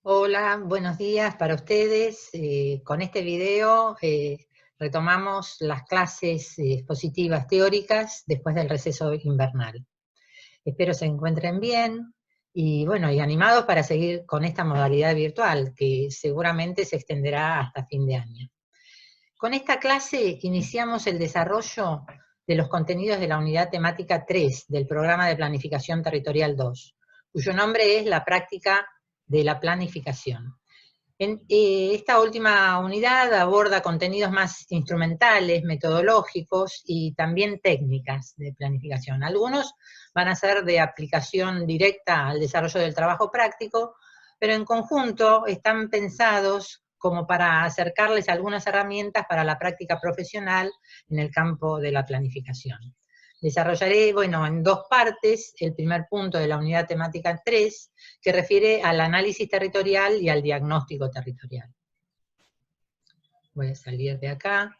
Hola, buenos días para ustedes. Con este video retomamos las clases expositivas teóricas después del receso invernal. Espero se encuentren bien y bueno, y animados para seguir con esta modalidad virtual que seguramente se extenderá hasta fin de año. Con esta clase iniciamos el desarrollo de los contenidos de la unidad temática 3 del programa de planificación territorial 2, cuyo nombre es la práctica de la planificación. Esta última unidad aborda contenidos más instrumentales, metodológicos y también técnicas de planificación. Algunos van a ser de aplicación directa al desarrollo del trabajo práctico, pero en conjunto están pensados como para acercarles algunas herramientas para la práctica profesional en el campo de la planificación. Desarrollaré, bueno, en dos partes, el primer punto de la unidad temática 3, que refiere al análisis territorial y al diagnóstico territorial. Voy a salir de acá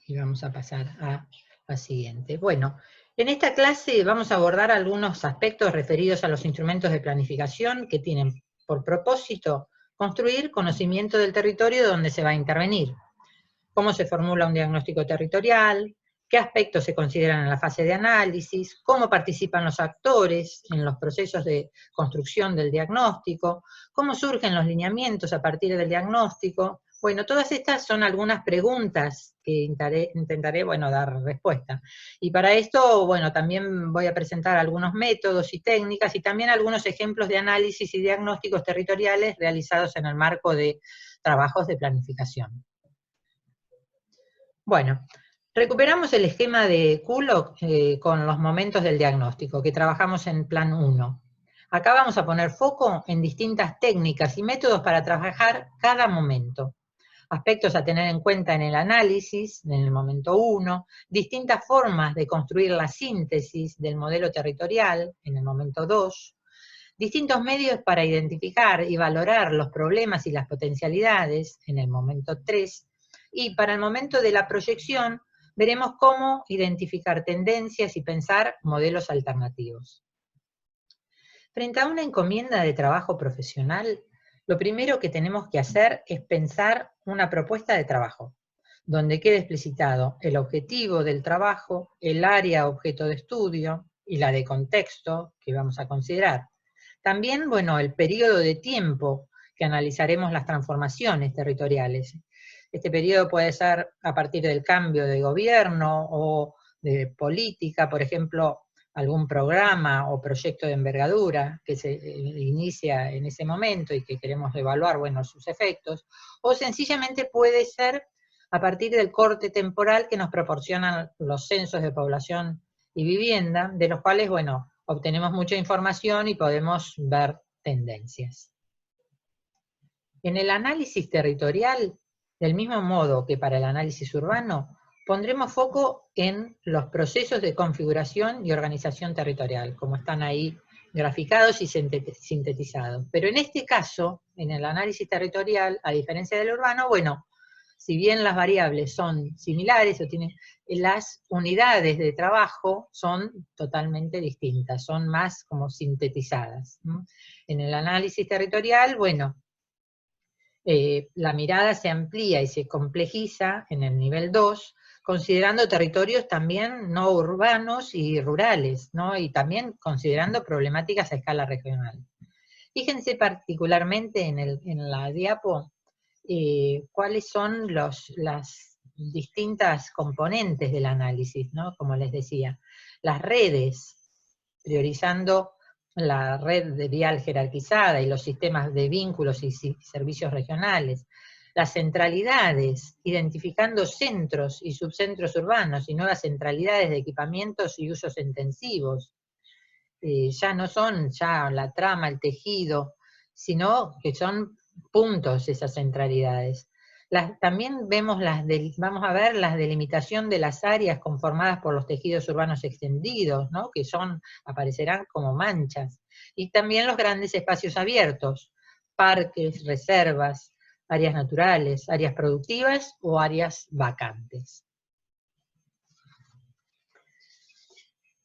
y vamos a pasar a la siguiente. Bueno, en esta clase vamos a abordar algunos aspectos referidos a los instrumentos de planificación que tienen por propósito construir conocimiento del territorio donde se va a intervenir, cómo se formula un diagnóstico territorial, qué aspectos se consideran en la fase de análisis, cómo participan los actores en los procesos de construcción del diagnóstico, cómo surgen los lineamientos a partir del diagnóstico. Bueno, todas estas son algunas preguntas que intentaré dar respuesta. Y para esto, bueno, también voy a presentar algunos métodos y técnicas y también algunos ejemplos de análisis y diagnósticos territoriales realizados en el marco de trabajos de planificación. Bueno, recuperamos el esquema de Kulok con los momentos del diagnóstico que trabajamos en plan 1. Acá vamos a poner foco en distintas técnicas y métodos para trabajar cada momento. Aspectos a tener en cuenta en el análisis, en el momento 1, distintas formas de construir la síntesis del modelo territorial, en el momento 2, distintos medios para identificar y valorar los problemas y las potencialidades, en el momento 3, y para el momento de la proyección, veremos cómo identificar tendencias y pensar modelos alternativos. Frente a una encomienda de trabajo profesional, lo primero que tenemos que hacer es pensar una propuesta de trabajo, donde quede explicitado el objetivo del trabajo, el área objeto de estudio y la de contexto que vamos a considerar. También, bueno, el periodo de tiempo que analizaremos las transformaciones territoriales. Este periodo puede ser a partir del cambio de gobierno o de política, por ejemplo, algún programa o proyecto de envergadura que se inicia en ese momento y que queremos evaluar, bueno, sus efectos, o sencillamente puede ser a partir del corte temporal que nos proporcionan los censos de población y vivienda, de los cuales, bueno, obtenemos mucha información y podemos ver tendencias. En el análisis territorial, del mismo modo que para el análisis urbano, pondremos foco en los procesos de configuración y organización territorial, como están ahí graficados y sintetizados. Pero en este caso, en el análisis territorial, a diferencia del urbano, bueno, si bien las variables son similares o tienen, las unidades de trabajo son totalmente distintas, son más como sintetizadas, ¿no? En el análisis territorial, bueno, la mirada se amplía y se complejiza en el nivel 2, considerando territorios también no urbanos y rurales, ¿no? Y también considerando problemáticas a escala regional. Fíjense particularmente en la diapo cuáles son las distintas componentes del análisis, ¿no? Como les decía, las redes, priorizando la red de vial jerarquizada y los sistemas de vínculos y servicios regionales, las centralidades, identificando centros y subcentros urbanos y nuevas centralidades de equipamientos y usos intensivos. Ya no son ya la trama, el tejido, sino que son puntos esas centralidades. También vemos vamos a ver la delimitación de las áreas conformadas por los tejidos urbanos extendidos, ¿no? Que aparecerán como manchas. Y también los grandes espacios abiertos, parques, reservas, áreas naturales, áreas productivas o áreas vacantes.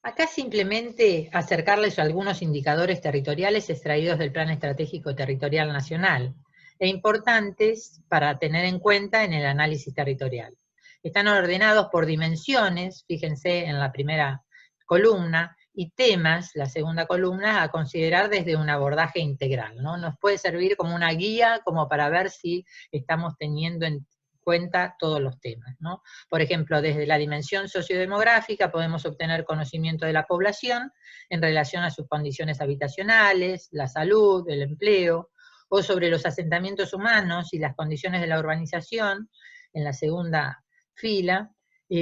Acá simplemente acercarles algunos indicadores territoriales extraídos del Plan Estratégico Territorial Nacional, e importantes para tener en cuenta en el análisis territorial. Están ordenados por dimensiones, fíjense en la primera columna, y temas, la segunda columna, a considerar desde un abordaje integral, ¿no? Nos puede servir como una guía, como para ver si estamos teniendo en cuenta todos los temas, ¿no? Por ejemplo, desde la dimensión sociodemográfica podemos obtener conocimiento de la población en relación a sus condiciones habitacionales, la salud, el empleo, o sobre los asentamientos humanos y las condiciones de la urbanización, en la segunda fila,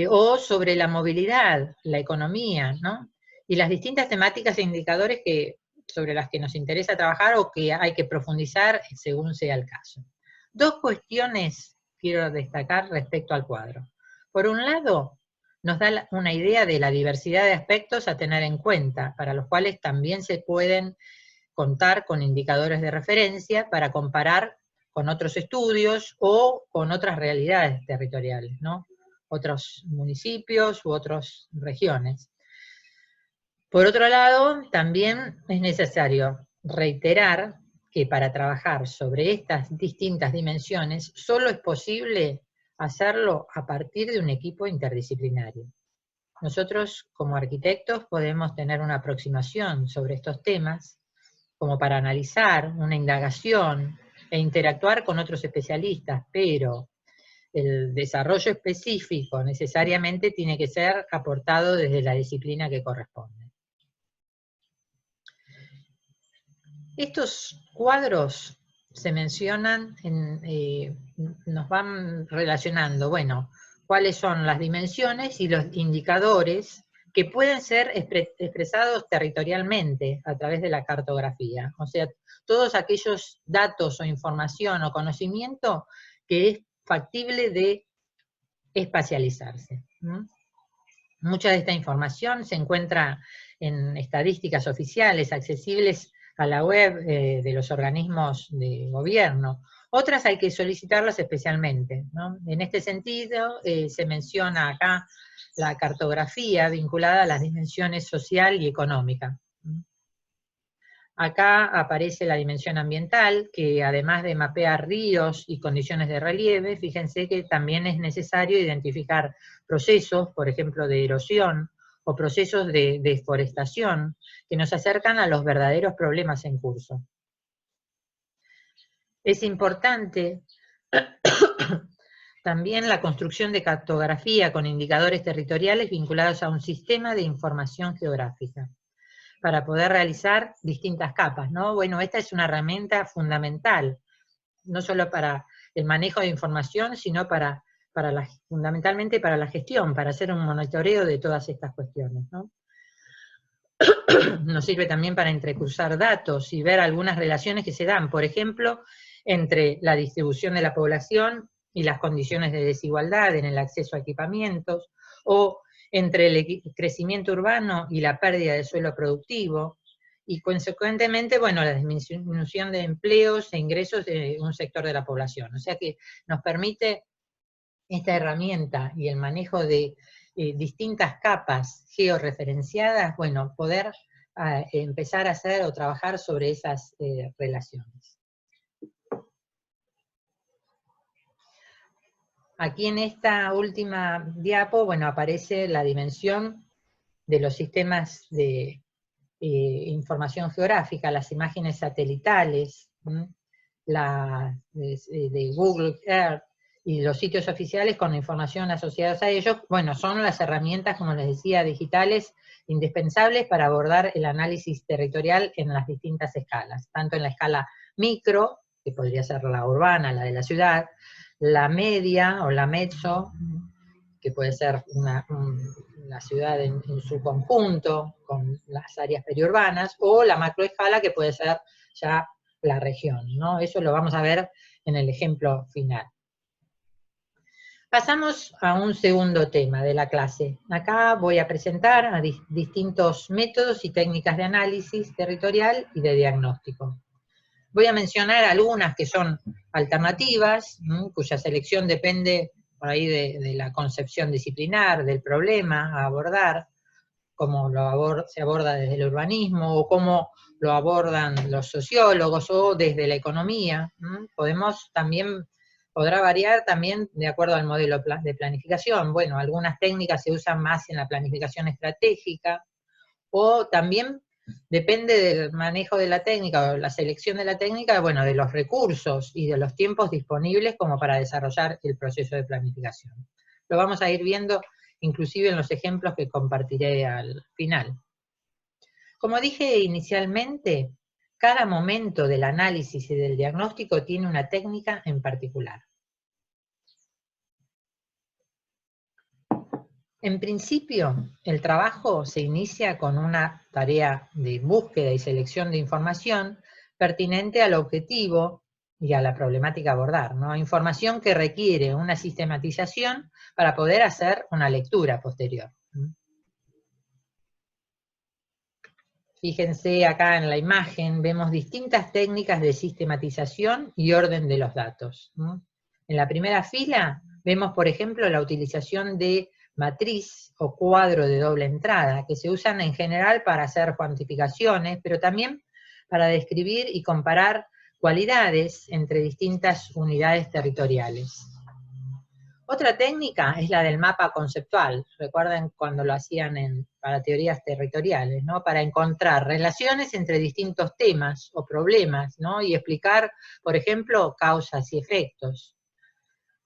o sobre la movilidad, la economía, ¿no? Y las distintas temáticas e indicadores sobre las que nos interesa trabajar o que hay que profundizar según sea el caso. Dos cuestiones quiero destacar respecto al cuadro. Por un lado, nos da una idea de la diversidad de aspectos a tener en cuenta, para los cuales también se pueden contar con indicadores de referencia para comparar con otros estudios o con otras realidades territoriales, ¿no? Otros municipios u otras regiones. Por otro lado, también es necesario reiterar que para trabajar sobre estas distintas dimensiones, solo es posible hacerlo a partir de un equipo interdisciplinario. Nosotros, como arquitectos, podemos tener una aproximación sobre estos temas, como para analizar una indagación e interactuar con otros especialistas, pero el desarrollo específico necesariamente tiene que ser aportado desde la disciplina que corresponde. Estos cuadros se mencionan, nos van relacionando, bueno, cuáles son las dimensiones y los indicadores que pueden ser expresados territorialmente a través de la cartografía. O sea, todos aquellos datos o información o conocimiento que es factible de espacializarse. Mucha de esta información se encuentra en estadísticas oficiales accesibles a la web de los organismos de gobierno. Otras hay que solicitarlas especialmente, ¿no? En este sentido, se menciona acá la cartografía vinculada a las dimensiones social y económica. Acá aparece la dimensión ambiental, que además de mapear ríos y condiciones de relieve, fíjense que también es necesario identificar procesos, por ejemplo, de erosión, o procesos de deforestación, que nos acercan a los verdaderos problemas en curso. Es importante también la construcción de cartografía con indicadores territoriales vinculados a un sistema de información geográfica, para poder realizar distintas capas, ¿no? Bueno, esta es una herramienta fundamental, no solo para el manejo de información, sino fundamentalmente para la gestión, para hacer un monitoreo de todas estas cuestiones, ¿no? Nos sirve también para entrecruzar datos y ver algunas relaciones que se dan, por ejemplo, entre la distribución de la población y las condiciones de desigualdad en el acceso a equipamientos, o entre el crecimiento urbano y la pérdida de suelo productivo, y consecuentemente, bueno, la disminución de empleos e ingresos de un sector de la población. O sea que nos permite esta herramienta y el manejo de distintas capas georreferenciadas, bueno, poder empezar a hacer o trabajar sobre esas relaciones. Aquí en esta última diapo, bueno, aparece la dimensión de los sistemas de información geográfica, las imágenes satelitales, de Google Earth, y los sitios oficiales con información asociados a ellos, bueno, son las herramientas, como les decía, digitales, indispensables para abordar el análisis territorial en las distintas escalas, tanto en la escala micro, que podría ser la urbana, la de la ciudad, la media o la mezzo, que puede ser la ciudad en su conjunto, con las áreas periurbanas, o la macroescala, que puede ser ya la región, ¿no? Eso lo vamos a ver en el ejemplo final. Pasamos a un segundo tema de la clase. Acá voy a presentar a distintos métodos y técnicas de análisis territorial y de diagnóstico. Voy a mencionar algunas que son alternativas, cuya selección depende por ahí de la concepción disciplinar, del problema a abordar, cómo se aborda desde el urbanismo, o cómo lo abordan los sociólogos, o desde la economía. Podrá variar también de acuerdo al modelo de planificación. Bueno, algunas técnicas se usan más en la planificación estratégica, o también depende del manejo de la técnica o la selección de la técnica, bueno, de los recursos y de los tiempos disponibles como para desarrollar el proceso de planificación. Lo vamos a ir viendo inclusive en los ejemplos que compartiré al final. Como dije inicialmente, cada momento del análisis y del diagnóstico tiene una técnica en particular. En principio, el trabajo se inicia con una tarea de búsqueda y selección de información pertinente al objetivo y a la problemática a abordar, ¿no? Información que requiere una sistematización para poder hacer una lectura posterior. Fíjense acá en la imagen, vemos distintas técnicas de sistematización y orden de los datos. En la primera fila vemos, por ejemplo, la utilización de matriz o cuadro de doble entrada, que se usan en general para hacer cuantificaciones, pero también para describir y comparar cualidades entre distintas unidades territoriales. Otra técnica es la del mapa conceptual, recuerden cuando lo hacían para teorías territoriales, ¿no? Para encontrar relaciones entre distintos temas o problemas, ¿no? Y explicar, por ejemplo, causas y efectos.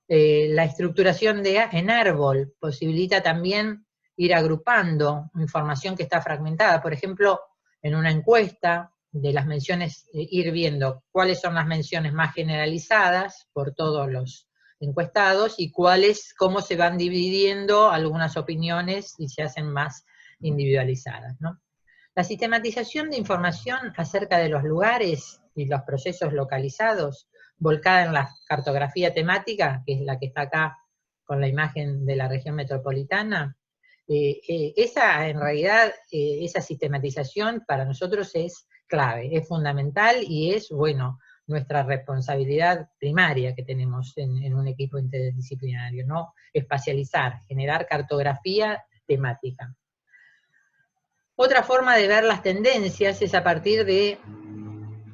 La estructuración en árbol posibilita también ir agrupando información que está fragmentada, por ejemplo, en una encuesta de las menciones, ir viendo cuáles son las menciones más generalizadas por todos los encuestados y cómo se van dividiendo algunas opiniones y se hacen más individualizadas, ¿no? La sistematización de información acerca de los lugares y los procesos localizados, volcada en la cartografía temática, que es la que está acá con la imagen de la región metropolitana, en realidad, esa sistematización para nosotros es clave, es fundamental y es, bueno, nuestra responsabilidad primaria que tenemos en un equipo interdisciplinario, ¿no? Espacializar, generar cartografía temática. Otra forma de ver las tendencias es a partir de,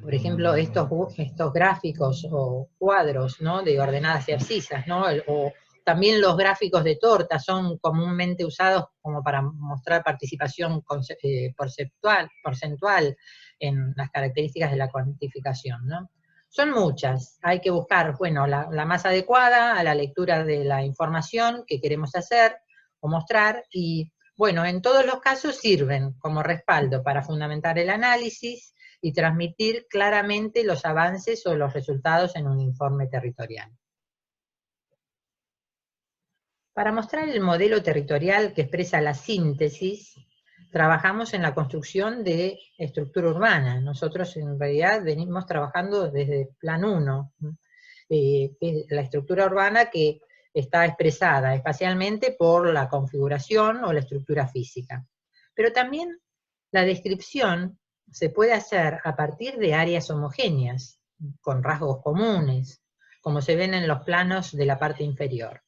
por ejemplo, estos gráficos o cuadros, ¿no? De ordenadas y abscisas, ¿no? O también los gráficos de torta son comúnmente usados como para mostrar participación porcentual en las características de la cuantificación, ¿no? Son muchas, hay que buscar, bueno, la más adecuada a la lectura de la información que queremos hacer o mostrar, y bueno, en todos los casos sirven como respaldo para fundamentar el análisis y transmitir claramente los avances o los resultados en un informe territorial. Para mostrar el modelo territorial que expresa la síntesis, trabajamos en la construcción de estructura urbana. Nosotros en realidad venimos trabajando desde Plan 1, que es la estructura urbana que está expresada espacialmente por la configuración o la estructura física. Pero también la descripción se puede hacer a partir de áreas homogéneas, con rasgos comunes, como se ven en los planos de la parte inferior.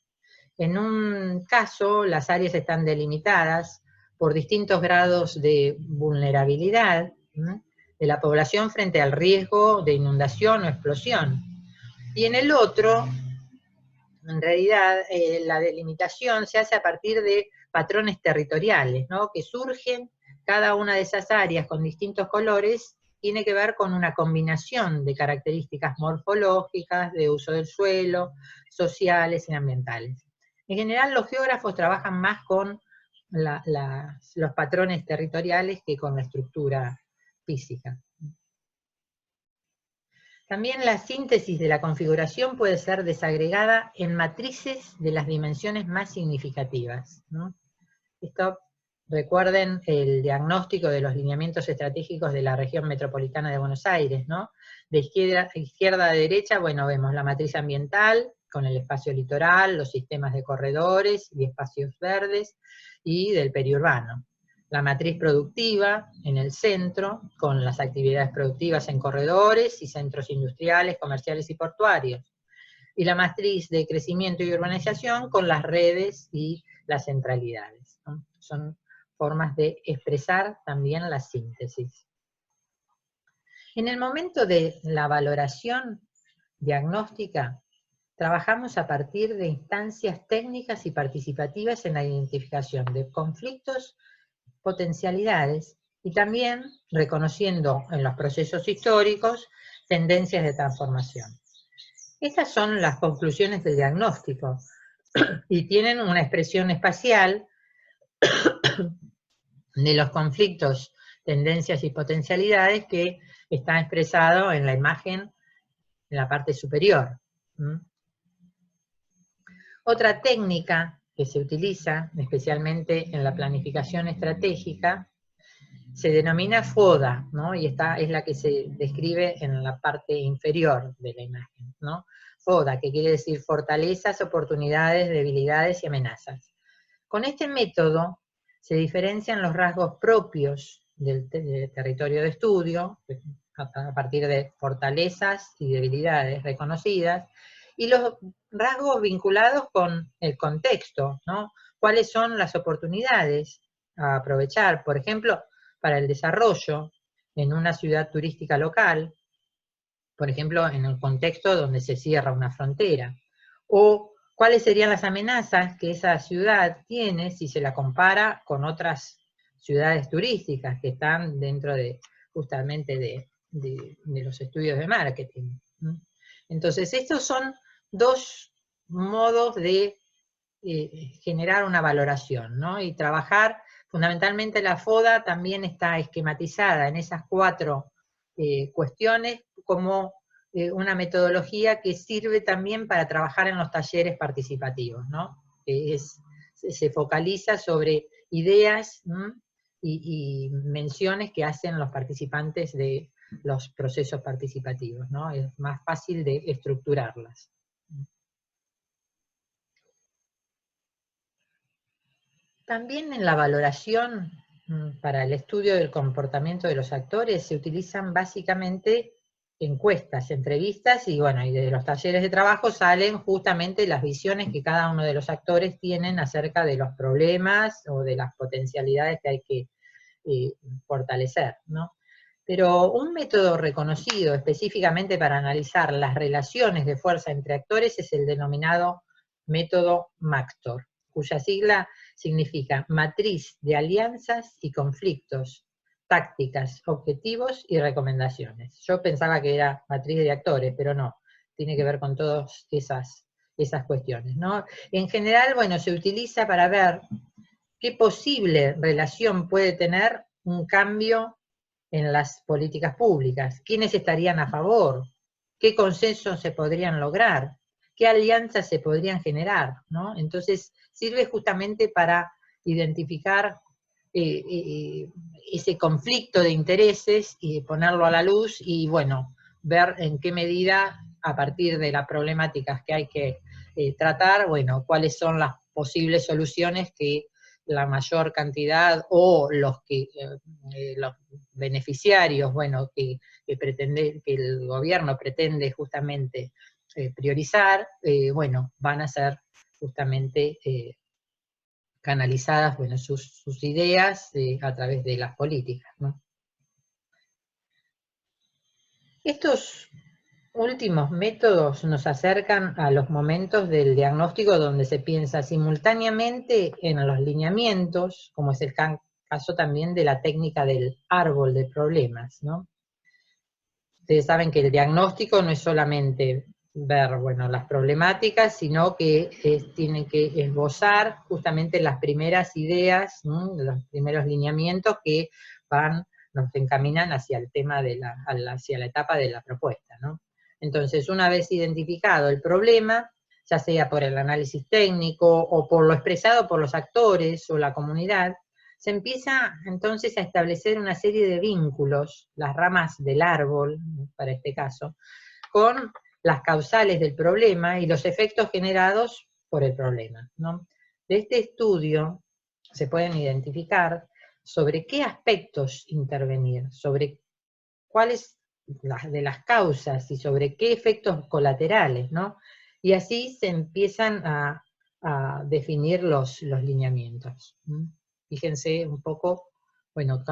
En un caso, las áreas están delimitadas por distintos grados de vulnerabilidad de la población frente al riesgo de inundación o explosión. Y en el otro, en realidad, la delimitación se hace a partir de patrones territoriales, ¿no? Que surgen, cada una de esas áreas con distintos colores, tiene que ver con una combinación de características morfológicas, de uso del suelo, sociales y ambientales. En general, los geógrafos trabajan más con los patrones territoriales que con la estructura física. También la síntesis de la configuración puede ser desagregada en matrices de las dimensiones más significativas, ¿no? Esto, recuerden el diagnóstico de los lineamientos estratégicos de la región metropolitana de Buenos Aires, ¿no? De izquierda a derecha, bueno, vemos la matriz ambiental, con el espacio litoral, los sistemas de corredores y espacios verdes, y del periurbano. La matriz productiva en el centro, con las actividades productivas en corredores y centros industriales, comerciales y portuarios. Y la matriz de crecimiento y urbanización con las redes y las centralidades, ¿no? Son formas de expresar también la síntesis. En el momento de la valoración diagnóstica, trabajamos a partir de instancias técnicas y participativas en la identificación de conflictos, potencialidades, y también reconociendo en los procesos históricos tendencias de transformación. Estas son las conclusiones del diagnóstico y tienen una expresión espacial de los conflictos, tendencias y potencialidades que está expresado en la imagen en la parte superior. Otra técnica que se utiliza, especialmente en la planificación estratégica, se denomina FODA, ¿no? Y esta es la que se describe en la parte inferior de la imagen, ¿no? FODA, que quiere decir fortalezas, oportunidades, debilidades y amenazas. Con este método se diferencian los rasgos propios del territorio de estudio, a partir de fortalezas y debilidades reconocidas, y los rasgos vinculados con el contexto, ¿no? ¿Cuáles son las oportunidades a aprovechar? Por ejemplo, para el desarrollo en una ciudad turística local, por ejemplo, en el contexto donde se cierra una frontera, o cuáles serían las amenazas que esa ciudad tiene si se la compara con otras ciudades turísticas que están dentro de justamente de los estudios de marketing. Entonces, estos son dos modos de generar una valoración, ¿no? Y trabajar, fundamentalmente la FODA también está esquematizada en esas 4 cuestiones como una metodología que sirve también para trabajar en los talleres participativos, ¿no? Se focaliza sobre ideas y menciones que hacen los participantes de los procesos participativos, ¿no? Es más fácil de estructurarlas. También en la valoración para el estudio del comportamiento de los actores se utilizan básicamente encuestas, entrevistas, y bueno, y de los talleres de trabajo salen justamente las visiones que cada uno de los actores tienen acerca de los problemas o de las potencialidades que hay que fortalecer, ¿no? Pero un método reconocido específicamente para analizar las relaciones de fuerza entre actores es el denominado método MACTOR, cuya sigla significa Matriz de Alianzas y Conflictos, Tácticas, Objetivos y Recomendaciones. Yo pensaba que era matriz de actores, pero no, tiene que ver con todas esas cuestiones, ¿no? En general, bueno, se utiliza para ver qué posible relación puede tener un cambio en las políticas públicas, quiénes estarían a favor, qué consensos se podrían lograr, qué alianzas se podrían generar, ¿no? Entonces sirve justamente para identificar ese conflicto de intereses y ponerlo a la luz y, bueno, ver en qué medida, a partir de las problemáticas que hay que tratar, bueno, cuáles son las posibles soluciones que la mayor cantidad o los beneficiarios, bueno, que el gobierno pretende justamente priorizar, bueno, van a ser justamente canalizadas, bueno, sus ideas a través de las políticas, ¿no? Estos últimos métodos nos acercan a los momentos del diagnóstico donde se piensa simultáneamente en los lineamientos, como es el caso también de la técnica del árbol de problemas, ¿no? Ustedes saben que el diagnóstico no es solamente ver, bueno, las problemáticas, sino que tienen que esbozar justamente las primeras ideas, ¿no? Los primeros lineamientos que nos encaminan hacia el tema hacia la etapa de la propuesta, ¿no? Entonces, una vez identificado el problema, ya sea por el análisis técnico o por lo expresado por los actores o la comunidad, se empieza entonces a establecer una serie de vínculos, las ramas del árbol, para este caso, con las causales del problema y los efectos generados por el problema, ¿no? De este estudio se pueden identificar sobre qué aspectos intervenir, sobre cuáles de las causas y sobre qué efectos colaterales, ¿no? Y así se empiezan a definir los lineamientos. Fíjense un poco, bueno,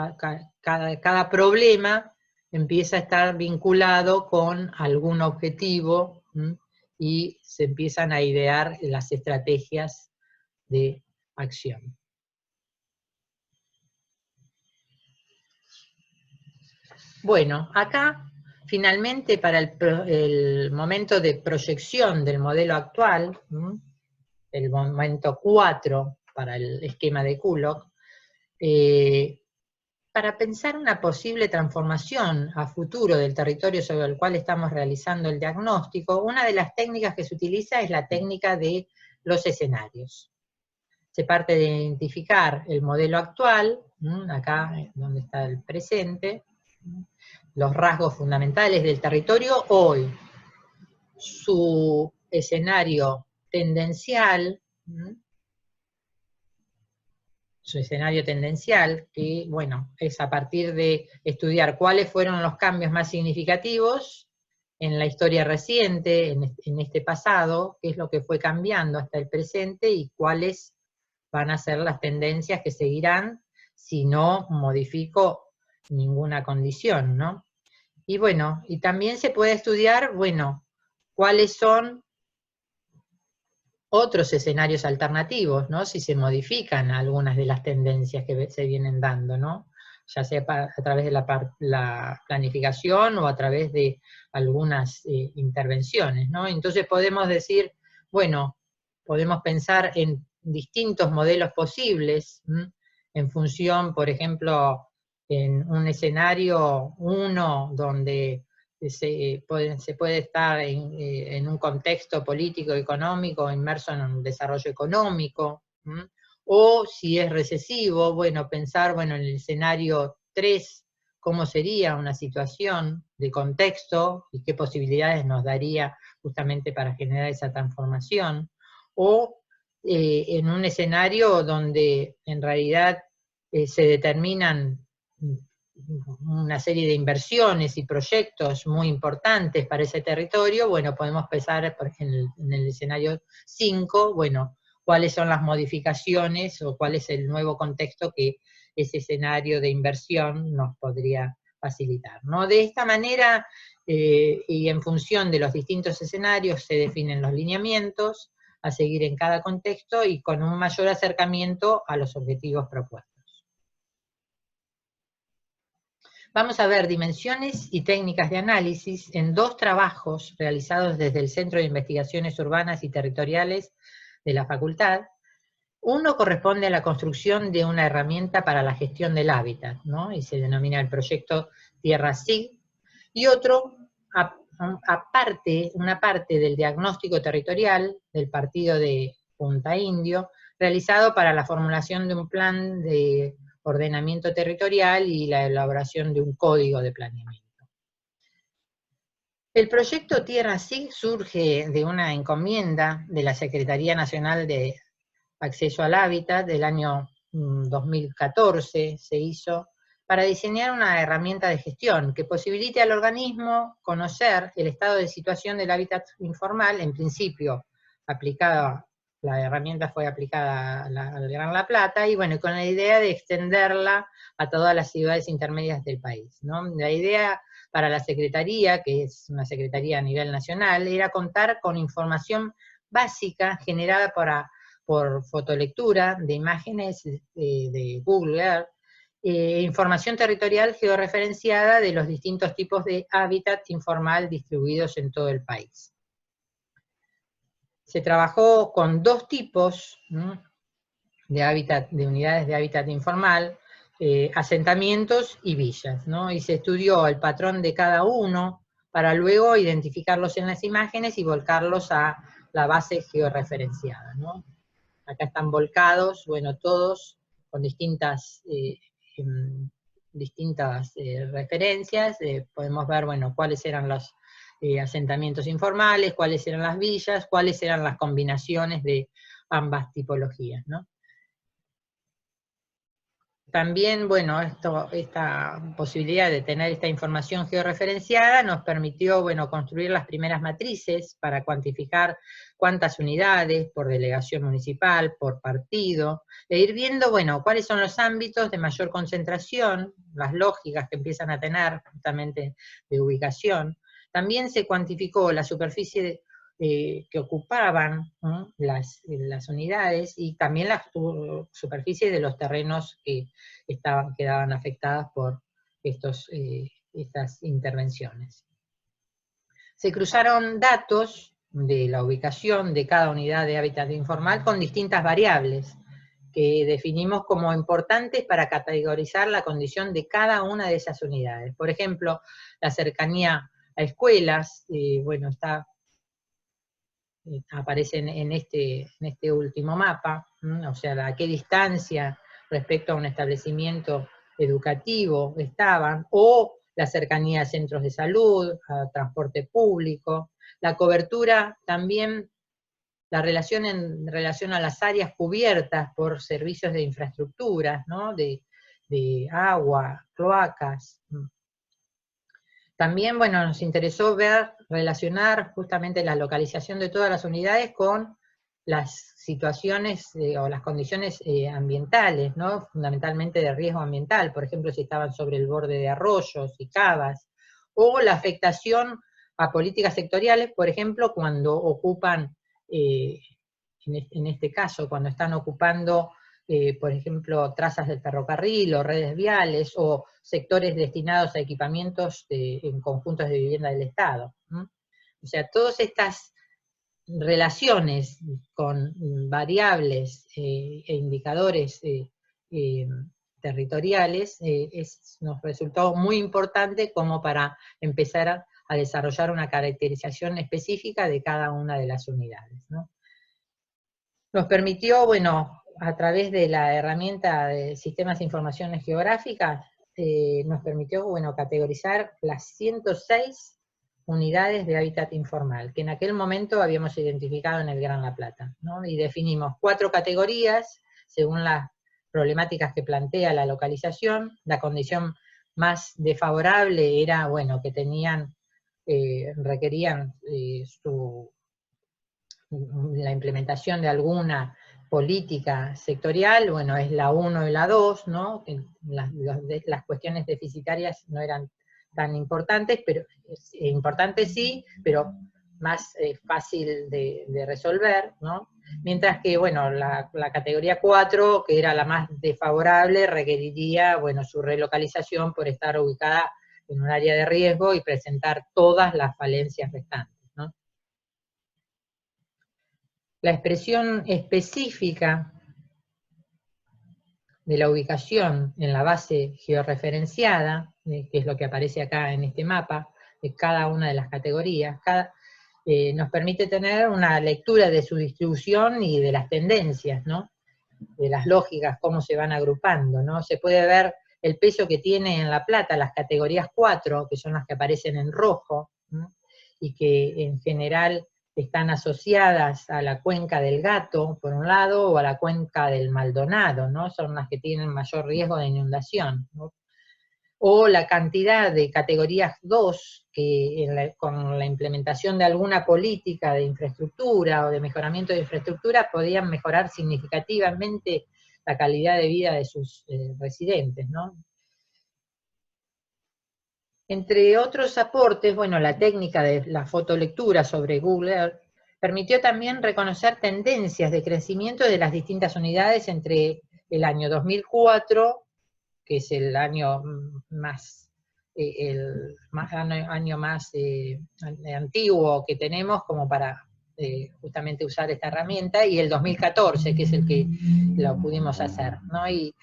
cada problema empieza a estar vinculado con algún objetivo, y se empiezan a idear las estrategias de acción. Bueno, acá finalmente para el momento de proyección del modelo actual, el momento 4 para el esquema de Coolock, para pensar una posible transformación a futuro del territorio sobre el cual estamos realizando el diagnóstico, una de las técnicas que se utiliza es la técnica de los escenarios. Se parte de identificar el modelo actual, acá donde está el presente, los rasgos fundamentales del territorio hoy, su escenario tendencial, que, bueno, es a partir de estudiar cuáles fueron los cambios más significativos en la historia reciente, en este pasado, qué es lo que fue cambiando hasta el presente y cuáles van a ser las tendencias que seguirán si no modifico ninguna condición, ¿no? Y bueno, y también se puede estudiar, bueno, cuáles son otros escenarios alternativos, ¿no? Si se modifican algunas de las tendencias que se vienen dando, ¿no? Ya sea a través de la planificación o a través de algunas intervenciones, ¿no? Entonces podemos decir, bueno, podemos pensar en distintos modelos posibles, en función, por ejemplo, en un escenario 1 donde se puede estar en un contexto político, económico, inmerso en un desarrollo económico, o si es recesivo, bueno, pensar, bueno, en el escenario 3, cómo sería una situación de contexto y qué posibilidades nos daría justamente para generar esa transformación, o en un escenario donde en realidad se determinan una serie de inversiones y proyectos muy importantes para ese territorio, bueno, podemos pensar en el escenario 5, bueno, cuáles son las modificaciones o cuál es el nuevo contexto que ese escenario de inversión nos podría facilitar, ¿no? De esta manera, y en función de los distintos escenarios, se definen los lineamientos a seguir en cada contexto y con un mayor acercamiento a los objetivos propuestos. Vamos a ver dimensiones y técnicas de análisis en 2 trabajos realizados desde el Centro de Investigaciones Urbanas y Territoriales de la Facultad. Uno corresponde a la construcción de una herramienta para la gestión del hábitat, ¿no? Y se denomina el proyecto Tierra SIG, y otro, una parte del diagnóstico territorial del partido de Punta Indio, realizado para la formulación de un plan de ordenamiento territorial y la elaboración de un código de planeamiento. El proyecto Tierra SIG surge de una encomienda de la Secretaría Nacional de Acceso al Hábitat del año 2014, se hizo, para diseñar una herramienta de gestión que posibilite al organismo conocer el estado de situación del hábitat informal, en principio aplicada. La herramienta fue aplicada al Gran La Plata, y bueno, con la idea de extenderla a todas las ciudades intermedias del país, ¿no? La idea para la Secretaría, que es una Secretaría a nivel nacional, era contar con información básica generada por fotolectura de imágenes de Google Earth, información territorial georreferenciada de los distintos tipos de hábitat informal distribuidos en todo el país. Se trabajó con 2 tipos de unidades de hábitat informal, asentamientos y villas, ¿no? Y se estudió el patrón de cada uno para luego identificarlos en las imágenes y volcarlos a la base georreferenciada, ¿no? Acá están volcados, bueno, todos con distintas referencias. Podemos ver, bueno, cuáles eran los asentamientos informales, cuáles eran las villas, cuáles eran las combinaciones de ambas tipologías, ¿no? También, bueno, esta posibilidad de tener esta información georreferenciada nos permitió, bueno, construir las primeras matrices para cuantificar cuántas unidades por delegación municipal, por partido, e ir viendo, bueno, cuáles son los ámbitos de mayor concentración, las lógicas que empiezan a tener justamente de ubicación. También se cuantificó la superficie que ocupaban, ¿no?, las unidades, y también las superficies de los terrenos que quedaban afectadas por estas intervenciones. Se cruzaron datos de la ubicación de cada unidad de hábitat informal con distintas variables que definimos como importantes para categorizar la condición de cada una de esas unidades. Por ejemplo, la cercanía a escuelas, bueno, aparece en este último mapa, o sea, a qué distancia respecto a un establecimiento educativo estaban, o la cercanía a centros de salud, a transporte público, la cobertura también, la relación en relación a las áreas cubiertas por servicios de infraestructura, ¿no?, de agua, cloacas. También, bueno, nos interesó relacionar justamente la localización de todas las unidades con las situaciones o las condiciones ambientales, ¿no?, fundamentalmente de riesgo ambiental, por ejemplo, si estaban sobre el borde de arroyos y cavas, o la afectación a políticas sectoriales, por ejemplo, cuando ocupan, en este caso, cuando están ocupando, por ejemplo, trazas del ferrocarril o redes viales o sectores destinados a equipamientos en conjuntos de vivienda del Estado. O sea, todas estas relaciones con variables e indicadores territoriales nos resultó muy importante como para empezar a desarrollar una caracterización específica de cada una de las unidades, ¿no? Nos permitió, bueno, a través de la herramienta de sistemas de informaciones geográficas, nos permitió, bueno, categorizar las 106 unidades de hábitat informal, que en aquel momento habíamos identificado en el Gran La Plata, ¿no? Y definimos 4 categorías, según las problemáticas que plantea la localización. La condición más desfavorable era, bueno, que requerían la implementación de alguna política sectorial, bueno, es la 1 y la 2, ¿no? Las cuestiones deficitarias no eran tan importantes, pero importantes sí, pero más fácil de resolver, ¿no? Mientras que, bueno, la categoría 4, que era la más desfavorable, requeriría, bueno, su relocalización por estar ubicada en un área de riesgo y presentar todas las falencias restantes, ¿no? La expresión específica de la ubicación en la base georreferenciada, que es lo que aparece acá en este mapa, de cada una de las categorías, nos permite tener una lectura de su distribución y de las tendencias, ¿no?, de las lógicas, cómo se van agrupando, ¿no? Se puede ver el peso que tiene en La Plata las categorías 4, que son las que aparecen en rojo, ¿no?, y que en general están asociadas a la cuenca del Gato, por un lado, o a la cuenca del Maldonado, ¿no? Son las que tienen mayor riesgo de inundación, ¿no? O la cantidad de categorías 2, que con la implementación de alguna política de infraestructura o de mejoramiento de infraestructura podían mejorar significativamente la calidad de vida de sus residentes, ¿no? Entre otros aportes, bueno, la técnica de la fotolectura sobre Google Earth permitió también reconocer tendencias de crecimiento de las distintas unidades entre el año 2004, que es el año más, año más antiguo que tenemos como para justamente usar esta herramienta, y el 2014, que es el que lo pudimos hacer, ¿no? Y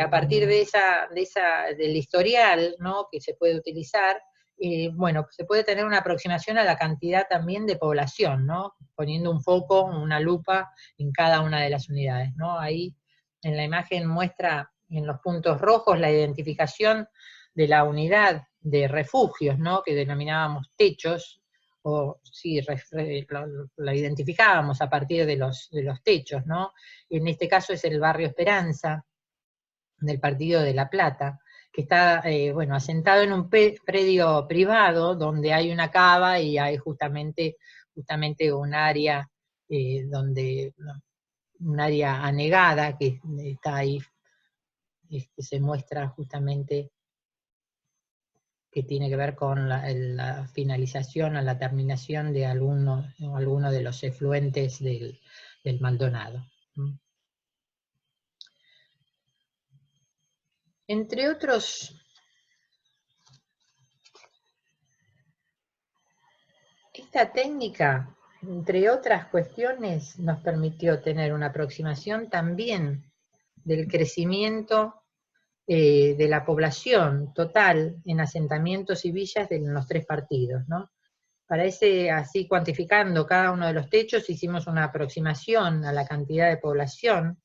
a partir del historial, ¿no?, que se puede utilizar, bueno, se puede tener una aproximación a la cantidad también de población, ¿no?, poniendo un foco, una lupa en cada una de las unidades, ¿no? Ahí en la imagen muestra en los puntos rojos la identificación de la unidad de refugios, ¿no?, que denominábamos techos, o sí, lo identificábamos a partir de los techos, ¿no? En este caso es el barrio Esperanza, del partido de La Plata, que está, bueno, asentado en un predio privado donde hay una cava y hay justamente un área donde, un área anegada que está ahí, que se muestra justamente que tiene que ver con la finalización o la terminación de alguno de los efluentes del Maldonado. Entre otros, esta técnica, entre otras cuestiones, nos permitió tener una aproximación también del crecimiento de la población total en asentamientos y villas de los tres partidos, ¿no? Para así cuantificando cada uno de los techos, hicimos una aproximación a la cantidad de población,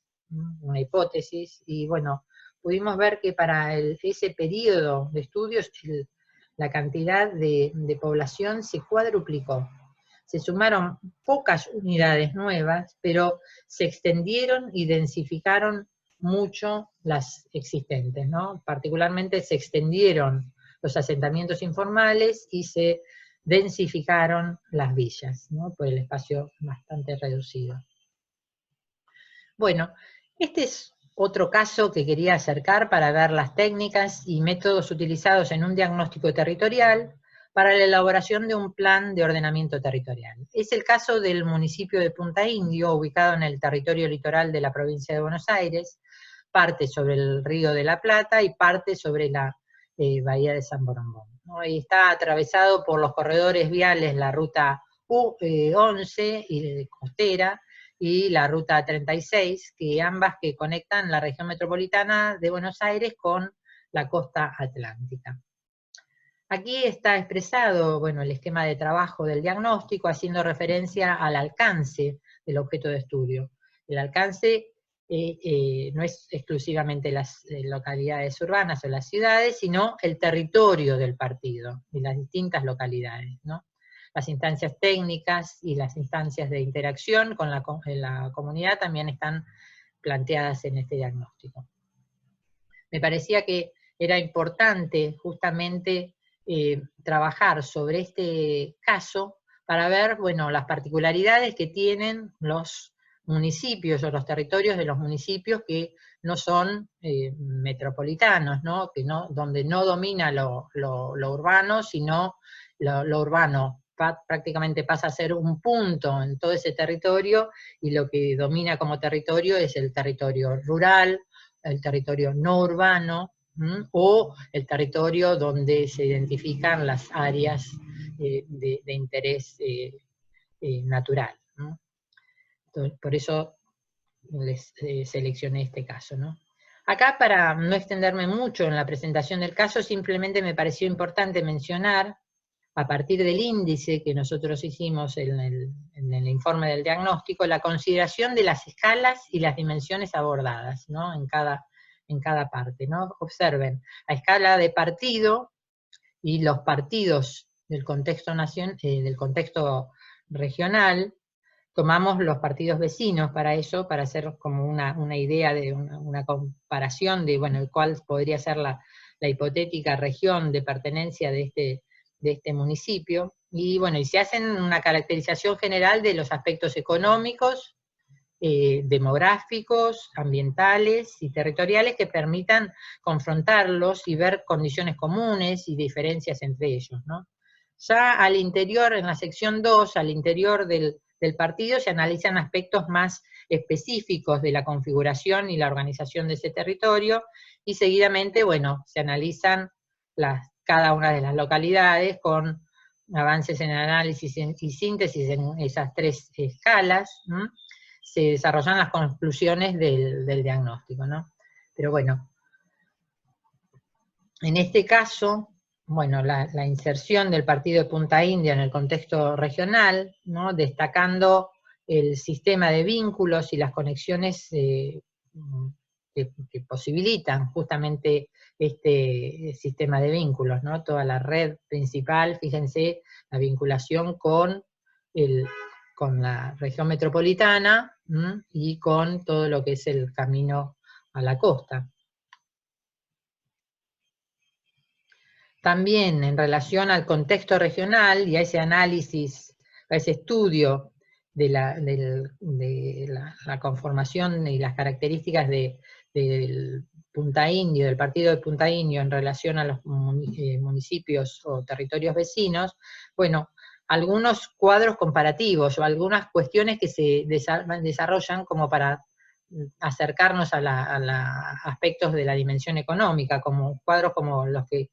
una hipótesis, y bueno, pudimos ver que para ese periodo de estudios la cantidad de población se cuadruplicó. Se sumaron pocas unidades nuevas, pero se extendieron y densificaron mucho las existentes, ¿no? Particularmente se extendieron los asentamientos informales y se densificaron las villas, ¿no? Por el espacio bastante reducido. Bueno, este es otro caso que quería acercar para ver las técnicas y métodos utilizados en un diagnóstico territorial para la elaboración de un plan de ordenamiento territorial. Es el caso del municipio de Punta Indio, ubicado en el territorio litoral de la provincia de Buenos Aires, parte sobre el río de la Plata y parte sobre la bahía de San Borombón, ¿no? Y está atravesado por los corredores viales, la ruta 11 y costera, y la ruta 36, que ambas que conectan la región metropolitana de Buenos Aires con la costa atlántica. Aquí está expresado, bueno, el esquema de trabajo del diagnóstico, haciendo referencia al alcance del objeto de estudio. El alcance no es exclusivamente las localidades urbanas o las ciudades, sino el territorio del partido y las distintas localidades, ¿no? Las instancias técnicas y las instancias de interacción con la comunidad también están planteadas en este diagnóstico. Me parecía que era importante justamente trabajar sobre este caso para ver, bueno, las particularidades que tienen los municipios o los territorios de los municipios que no son metropolitanos, ¿no? Donde no domina lo urbano, sino lo urbano prácticamente pasa a ser un punto en todo ese territorio, y lo que domina como territorio es el territorio rural, el territorio no urbano, o el territorio donde se identifican las áreas de interés natural, ¿no? Entonces, por eso les seleccioné este caso, ¿no? Acá, para no extenderme mucho en la presentación del caso, simplemente me pareció importante mencionar, a partir del índice que nosotros hicimos en el informe del diagnóstico, la consideración de las escalas y las dimensiones abordadas, ¿no? en cada parte, ¿no? Observen, a escala de partido, y los partidos del contexto del contexto regional, tomamos los partidos vecinos para eso, para hacer como una idea de una comparación de, bueno, cuál podría ser la hipotética región de pertenencia de este municipio, y bueno, y se hacen una caracterización general de los aspectos económicos, demográficos, ambientales y territoriales que permitan confrontarlos y ver condiciones comunes y diferencias entre ellos, ¿no? Ya al interior, en la sección 2, al interior del partido, se analizan aspectos más específicos de la configuración y la organización de ese territorio, y seguidamente, bueno, se analizan cada una de las localidades con avances en análisis y síntesis en esas tres escalas. Se desarrollan las conclusiones del diagnóstico, ¿no? Pero bueno, en este caso, bueno, la inserción del partido de Punta India en el contexto regional, ¿no? Destacando el sistema de vínculos y las conexiones que posibilitan justamente este sistema de vínculos, ¿no? Toda la red principal, fíjense, la vinculación con la región metropolitana y con todo lo que es el camino a la costa. también en relación al contexto regional y a ese análisis, a ese estudio de la conformación y las características del Punta Indio, del partido de Punta Indio en relación a los municipios o territorios vecinos, bueno, algunos cuadros comparativos o algunas cuestiones que se desarrollan como para acercarnos a aspectos de la dimensión económica, como cuadros como los que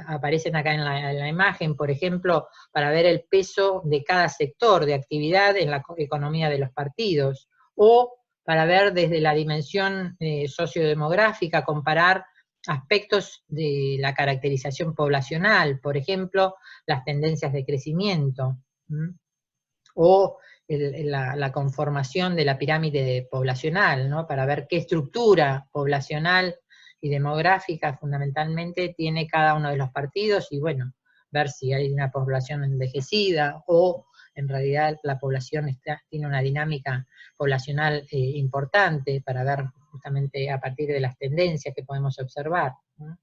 aparecen acá en la imagen, por ejemplo, para ver el peso de cada sector de actividad en la economía de los partidos, o para ver desde la dimensión sociodemográfica, comparar aspectos de la caracterización poblacional, por ejemplo, las tendencias de crecimiento, o la conformación de la pirámide poblacional, ¿no? Para ver qué estructura poblacional y demográfica fundamentalmente tiene cada uno de los partidos, y bueno, ver si hay una población envejecida, o en realidad la población tiene una dinámica poblacional importante, para ver justamente a partir de las tendencias que podemos observar, ¿no?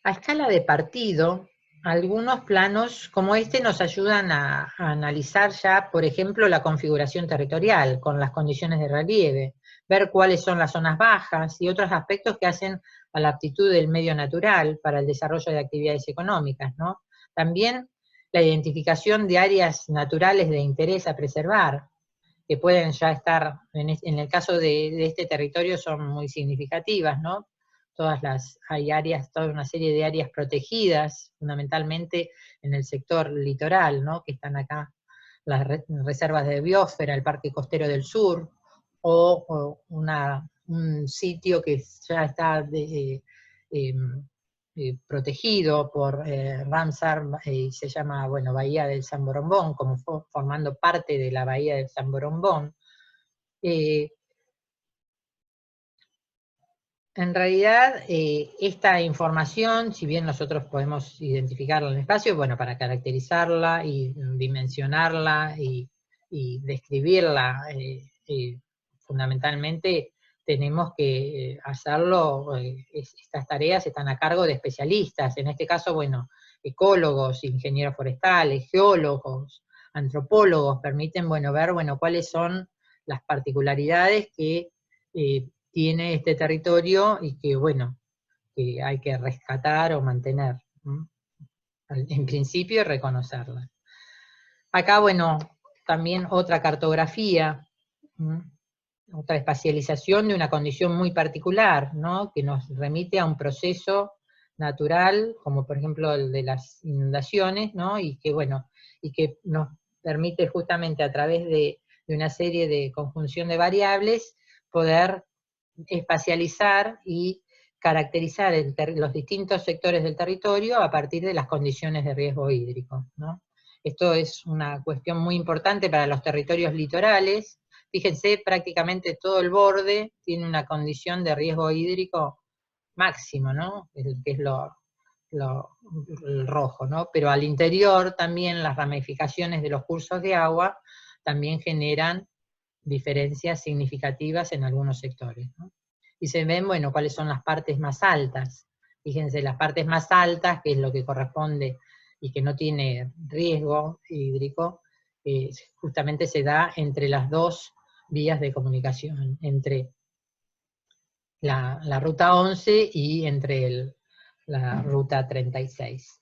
A escala de partido, algunos planos como este nos ayudan a analizar ya, por ejemplo, la configuración territorial con las condiciones de relieve, ver cuáles son las zonas bajas y otros aspectos que hacen a la aptitud del medio natural para el desarrollo de actividades económicas, ¿no? También la identificación de áreas naturales de interés a preservar, que pueden ya estar, en el caso de este territorio son muy significativas, ¿no? Hay áreas, toda una serie de áreas protegidas, fundamentalmente en el sector litoral, ¿no? Que están acá las reservas de biosfera, el Parque Costero del Sur, o un sitio que ya está protegido por Ramsar, y se llama, bueno, Bahía del San Borombón, como formando parte de la Bahía del San Borombón. En realidad, esta información, si bien nosotros podemos identificarla en el espacio, bueno, para caracterizarla y dimensionarla y describirla, fundamentalmente tenemos que hacerlo, estas tareas están a cargo de especialistas, en este caso, bueno, ecólogos, ingenieros forestales, geólogos, antropólogos, permiten, bueno, ver, bueno, cuáles son las particularidades que tiene este territorio y que, bueno, que hay que rescatar o mantener, ¿no? En principio, reconocerla. Acá, bueno, también otra cartografía, ¿no? Otra espacialización de una condición muy particular, ¿no? Que nos remite a un proceso natural, como por ejemplo el de las inundaciones, ¿no? Y que, bueno, y que nos permite justamente a través de una serie de conjunción de variables poder espacializar y caracterizar los distintos sectores del territorio a partir de las condiciones de riesgo hídrico, ¿no? Esto es una cuestión muy importante para los territorios litorales. Fíjense, prácticamente todo el borde tiene una condición de riesgo hídrico máximo, ¿no? Que es el rojo, ¿no? Pero al interior también las ramificaciones de los cursos de agua también generan diferencias significativas en algunos sectores, ¿no? Y se ven, bueno, cuáles son las partes más altas. Fíjense, las partes más altas, que es lo que corresponde y que no tiene riesgo hídrico, justamente se da entre las dos vías de comunicación, entre la ruta 11 y entre la ruta 36.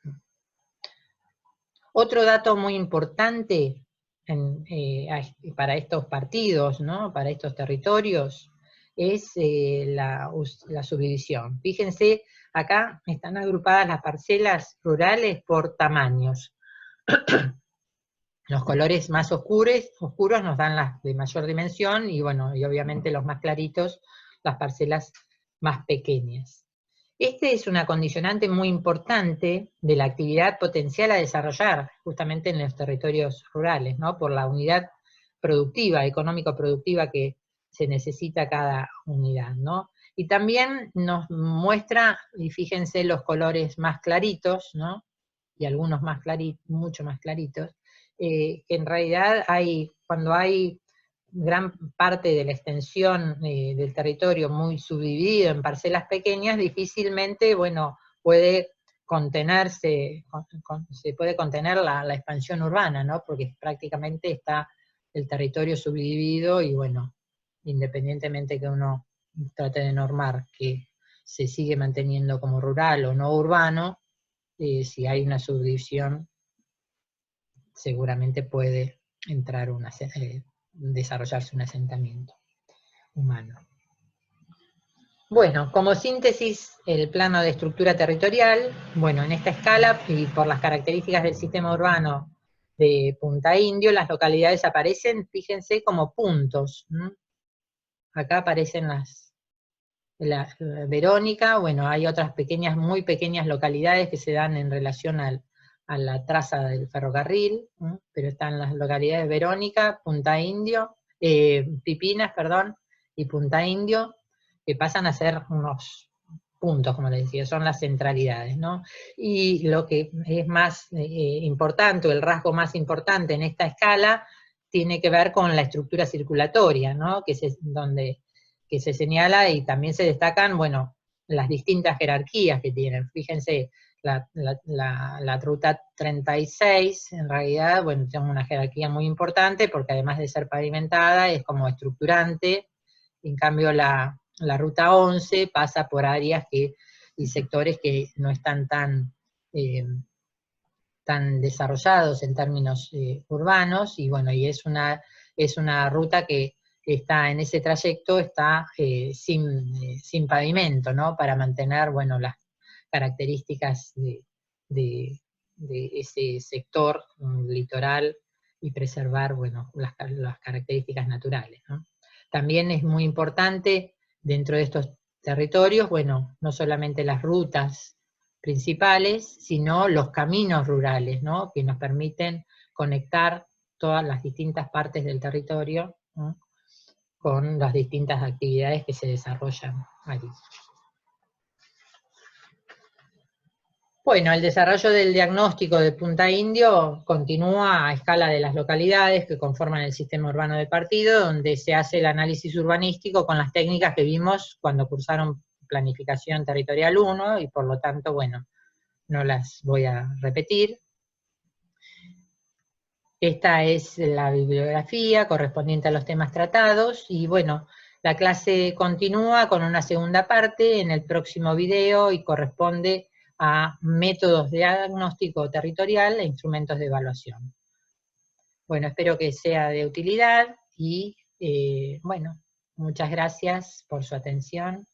Otro dato muy importante para estos partidos, ¿no? Para estos territorios, es la subdivisión. Fíjense, acá están agrupadas las parcelas rurales por tamaños. Los colores más oscuros nos dan las de mayor dimensión, y bueno, y obviamente los más claritos, las parcelas más pequeñas. Este es una condicionante muy importante de la actividad potencial a desarrollar justamente en los territorios rurales, ¿no? Por la unidad productiva, económico-productiva que se necesita cada unidad, ¿no? Y también nos muestra, y fíjense los colores más claritos, ¿no? Y algunos más claritos, mucho más claritos, que en realidad cuando hay gran parte de la extensión del territorio muy subdividido en parcelas pequeñas, difícilmente, bueno, puede contenerse, se puede contener la expansión urbana, ¿no? Porque prácticamente está el territorio subdividido y bueno, independientemente que uno trate de normar que se sigue manteniendo como rural o no urbano, si hay una subdivisión, seguramente puede entrar desarrollarse un asentamiento humano. Bueno, como síntesis, el plano de estructura territorial, bueno, en esta escala y por las características del sistema urbano de Punta Indio, las localidades aparecen, fíjense, como puntos. Acá aparecen la Verónica, bueno, hay otras pequeñas, muy pequeñas localidades que se dan en relación a la traza del ferrocarril, pero están las localidades Verónica, Punta Indio, Pipinas, perdón, y Punta Indio, que pasan a ser unos puntos, como les decía, son las centralidades, ¿no? Y lo que es más importante, o el rasgo más importante en esta escala, tiene que ver con la estructura circulatoria, ¿no? Que se señala y también se destacan, bueno, las distintas jerarquías que tienen. Fíjense, la ruta 36, en realidad, bueno, tiene una jerarquía muy importante porque además de ser pavimentada, es como estructurante. En cambio, la ruta 11 pasa por áreas y sectores que no están tan desarrollados en términos urbanos, y bueno, y es una ruta que está en ese trayecto, está sin pavimento, ¿no? Para mantener, bueno, las características de ese sector litoral y preservar, bueno, las características naturales, ¿no? También es muy importante dentro de estos territorios, bueno, no solamente las rutas principales, sino los caminos rurales, ¿no? Que nos permiten conectar todas las distintas partes del territorio, ¿no? Con las distintas actividades que se desarrollan allí. Bueno, el desarrollo del diagnóstico de Punta Indio continúa a escala de las localidades que conforman el sistema urbano del partido, donde se hace el análisis urbanístico con las técnicas que vimos cuando cursaron Planificación Territorial 1, y por lo tanto, bueno, no las voy a repetir. Esta es la bibliografía correspondiente a los temas tratados, y bueno, la clase continúa con una segunda parte en el próximo video y corresponde a métodos de diagnóstico territorial e instrumentos de evaluación. Bueno, espero que sea de utilidad y bueno, muchas gracias por su atención.